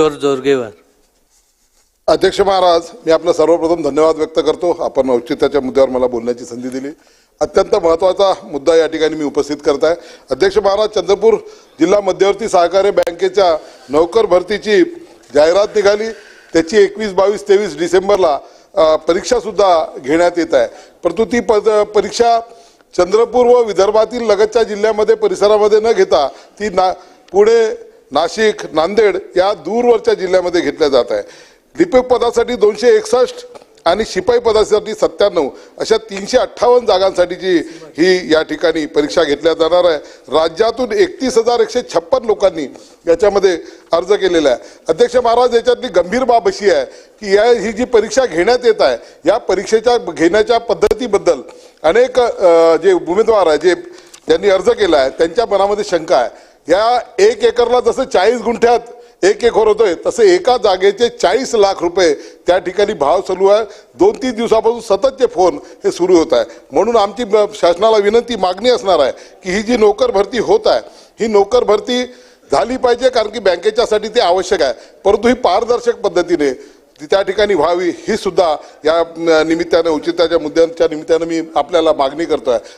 किशोर जोरगेवार। अध्यक्ष महाराज, मी आपलं सर्वप्रथम धन्यवाद व्यक्त करतो। आपण औचित्याच्या मुद्द्यावर मला बोलण्याची संधी दिली। अत्यंत महत्त्वाचा मुद्दा या ठिकाणी मी उपस्थित करत आहे। अध्यक्ष महाराज, चंद्रपूर जिल्हा मध्यवर्ती सहकारी बँकेच्या नोकर भरतीची जाहिरात निघाली। त्याची 21, 22, 23 डिसेंबरला परीक्षा सुद्धा घेण्यात येत आहे। परंतु ती परीक्षा चंद्रपूर व विदर्भातील लगतच्या जिल्ह्यामध्ये परिसरामध्ये न घेता ती पुणे, नाशिक, नांदेड या दूरवरच्या जिल्ह्यामध्ये घेतल्या जात आहे। लिपिक पदासाठी 261 आणि शिपाई पदासाठी 97 अशा 358 जागांसाठीची ही या ठिकाणी परीक्षा घेतल्या जाणार आहे। राज्यातून 31,156 लोकांनी याच्यामध्ये अर्ज केलेला आहे। अध्यक्ष महाराज, याच्यातली गंभीर बाब अशी आहे की ही जी परीक्षा घेण्यात येत आहे या परीक्षेच्या घेण्याच्या पद्धतीबद्दल अनेक जे उमेदवार आहे ज्यांनी अर्ज केला आहे त्यांच्या मनामध्ये शंका आहे। या 1 एकरला जसं 40 गुंठ्यात 1 एकर होतोय तसे एका जागेचे 40 लाख रुपये त्या ठिकाणी भाव चालू आहे। 2-3 दिवसापासून सततचे फोन हे सुरू होत आहे। म्हणून आमची शासनाला विनंती मागणी असणार आहे की ही जी नोकर भरती होत आहे ही नोकर भरती झाली पाहिजे, कारण की बँकेच्यासाठी ते आवश्यक आहे। परंतु ही पारदर्शक पद्धतीने त्या ठिकाणी व्हावी ही सुद्धा या निमित्ताने औचित्याच्या मुद्द्यांच्या निमित्ताने मी आपल्याला मागणी करतोय।